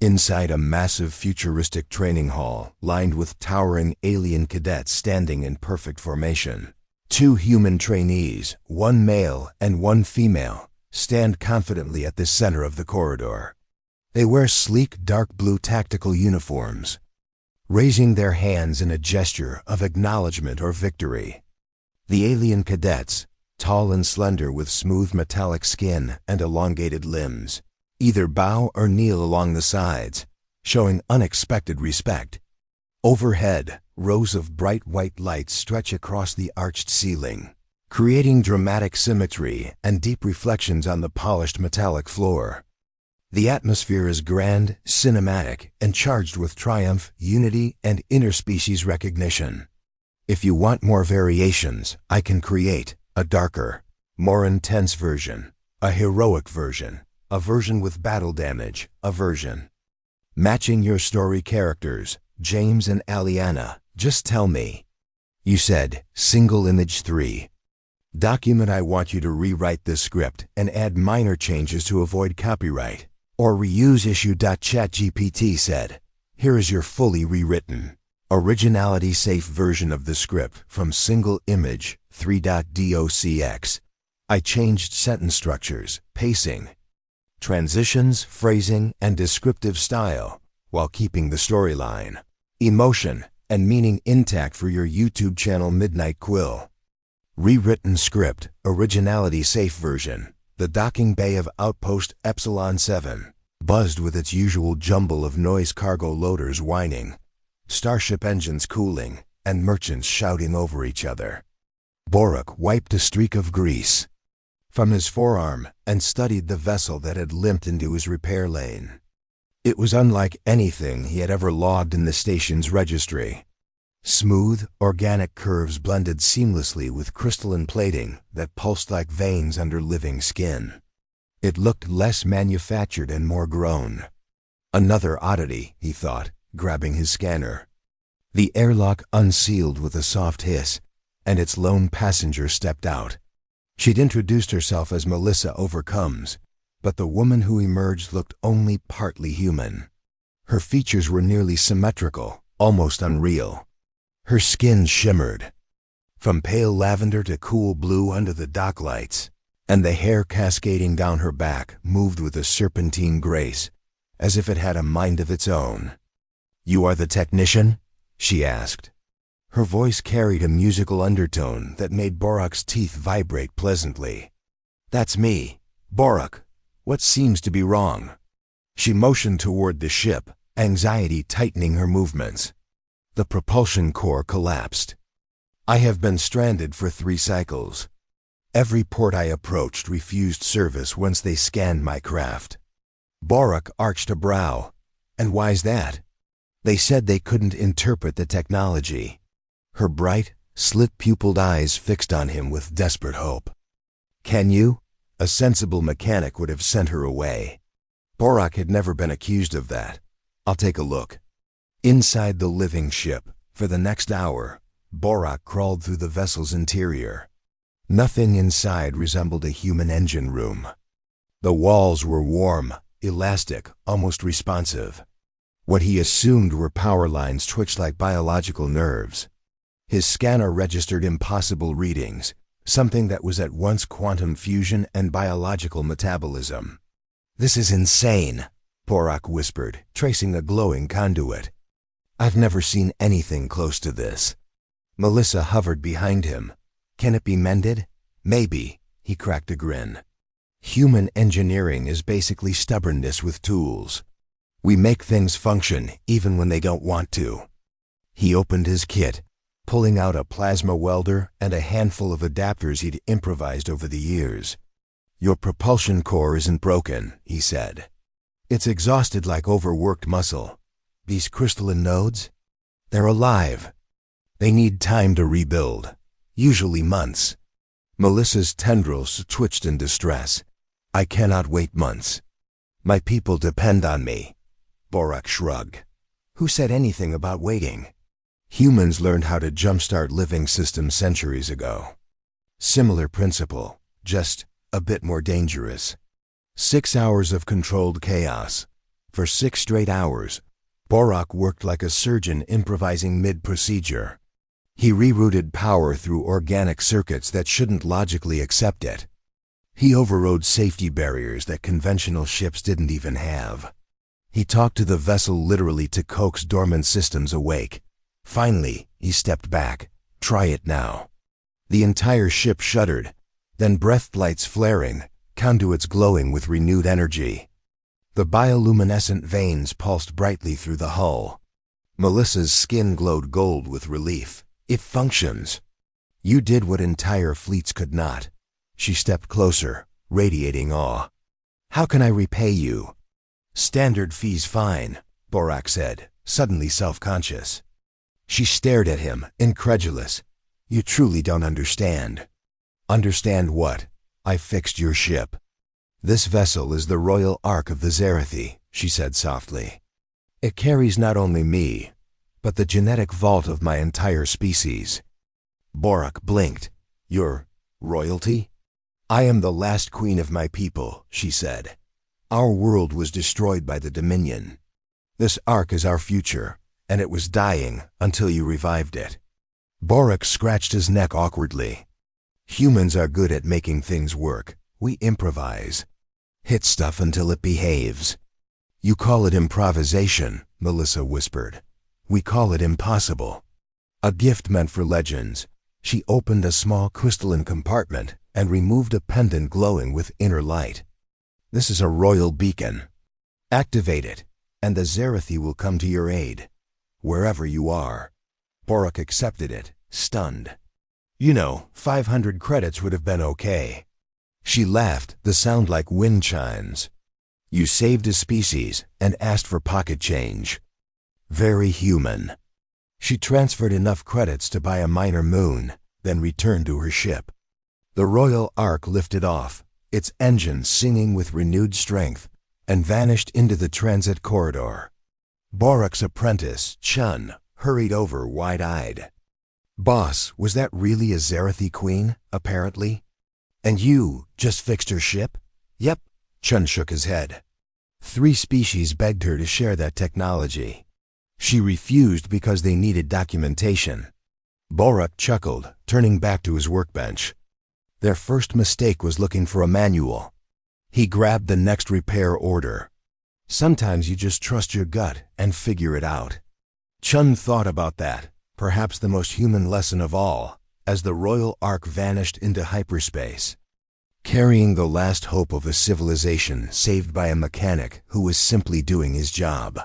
Inside a massive futuristic training hall, lined with towering alien cadets standing in perfect formation. 2 human trainees, 1 male and 1 female, stand confidently at the center of the corridor. They wear sleek dark blue tactical uniforms, raising their hands in a gesture of acknowledgement or victory. The alien cadets, tall and slender with smooth metallic skin and elongated limbs, either bow or kneel along the sides, showing unexpected respect. Overhead, rows of bright white lights stretch across the arched ceiling, creating dramatic symmetry and deep reflections on the polished metallic floor. The atmosphere is grand, cinematic, and charged with triumph, unity, and interspecies recognition. If you want more variations, I can create a darker, more intense version, a heroic version, a version with battle damage, a version matching your story characters, James and Aliana. Just tell me. You said, single image 3. Document. I want you to rewrite this script and add minor changes to avoid copyright or reuse issue. ChatGPT said, here is your fully rewritten, originality-safe version of the script from single image 3.docx. I changed sentence structures, pacing, transitions, phrasing, and descriptive style, while keeping the storyline, emotion, and meaning intact for your YouTube channel Midnight Quill. Rewritten script, originality-safe version. The docking bay of Outpost Epsilon 7 buzzed with its usual jumble of noise, cargo loaders whining, starship engines cooling, and merchants shouting over each other. Borak wiped a streak of grease from his forearm and studied the vessel that had limped into his repair lane. It was unlike anything he had ever logged in the station's registry. Smooth, organic curves blended seamlessly with crystalline plating that pulsed like veins under living skin. It looked less manufactured and more grown. Another oddity, he thought, grabbing his scanner. The airlock unsealed with a soft hiss, and its lone passenger stepped out. She'd introduced herself as Melissa Overcomes, but the woman who emerged looked only partly human. Her features were nearly symmetrical, almost unreal. Her skin shimmered, from pale lavender to cool blue under the dock lights, and the hair cascading down her back moved with a serpentine grace, as if it had a mind of its own. "You are the technician?" she asked. Her voice carried a musical undertone that made Borak's teeth vibrate pleasantly. "That's me. Borak. What seems to be wrong?" She motioned toward the ship, anxiety tightening her movements. The propulsion core collapsed. "I have been stranded for 3 cycles. Every port I approached refused service once they scanned my craft." Borak arched a brow. "And why's that?" "They said they couldn't interpret the technology." Her bright, slit-pupiled eyes fixed on him with desperate hope. "Can you?" A sensible mechanic would have sent her away. Borak had never been accused of that. "I'll take a look." Inside the living ship, for the next hour, Borak crawled through the vessel's interior. Nothing inside resembled a human engine room. The walls were warm, elastic, almost responsive. What he assumed were power lines twitched like biological nerves. His scanner registered impossible readings, something that was at once quantum fusion and biological metabolism. "This is insane," Borak whispered, tracing a glowing conduit. "I've never seen anything close to this." Melissa hovered behind him. "Can it be mended?" "Maybe," he cracked a grin. "Human engineering is basically stubbornness with tools. We make things function even when they don't want to." He opened his kit, pulling out a plasma welder and a handful of adapters he'd improvised over the years. "Your propulsion core isn't broken," he said. "It's exhausted like overworked muscle. These crystalline nodes? They're alive. They need time to rebuild, usually months." Melissa's tendrils twitched in distress. "I cannot wait months. My people depend on me." Borak shrugged. "Who said anything about waiting? Humans learned how to jumpstart living systems centuries ago. Similar principle, just a bit more dangerous. 6 hours of controlled chaos. For 6 straight hours, Borak worked like a surgeon improvising mid-procedure. He rerouted power through organic circuits that shouldn't logically accept it. He overrode safety barriers that conventional ships didn't even have. He talked to the vessel literally to coax dormant systems awake. Finally, he stepped back. Try it now. The entire ship shuddered, then breathed, lights flaring, conduits glowing with renewed energy. The bioluminescent veins pulsed brightly through the hull. Melissa's skin glowed gold with relief. It functions. You did what entire fleets could not. She stepped closer, radiating awe. How can I repay you? Standard fees fine, Borak said, suddenly self-conscious. She stared at him, incredulous. You truly don't understand. Understand what? I fixed your ship. This vessel is the Royal Ark of the Zerathi, she said softly. It carries not only me, but the genetic vault of my entire species. Borak blinked. Your royalty? I am the last queen of my people, she said. Our world was destroyed by the Dominion. This Ark is our future, and it was dying until you revived it. Borak scratched his neck awkwardly. Humans are good at making things work. We improvise. Hit stuff until it behaves. You call it improvisation, Melissa whispered. We call it impossible. A gift meant for legends. She opened a small crystalline compartment and removed a pendant glowing with inner light. This is a royal beacon. Activate it, and the Zerathi will come to your aid, wherever you are. Borak accepted it, stunned. 500 credits would have been okay. She laughed, the sound like wind chimes. You saved a species and asked for pocket change. Very human. She transferred enough credits to buy a minor moon, then returned to her ship. The Royal Ark lifted off, its engines singing with renewed strength, and vanished into the transit corridor. Borak's apprentice, Chun, hurried over wide-eyed. Boss, was that really a Zerathi queen, apparently? And you just fixed her ship? Yep, Chun shook his head. 3 species begged her to share that technology. She refused because they needed documentation. Borak chuckled, turning back to his workbench. Their first mistake was looking for a manual. He grabbed the next repair order. Sometimes you just trust your gut and figure it out. Chun thought about that, perhaps the most human lesson of all, as the Royal Ark vanished into hyperspace, carrying the last hope of a civilization saved by a mechanic who was simply doing his job.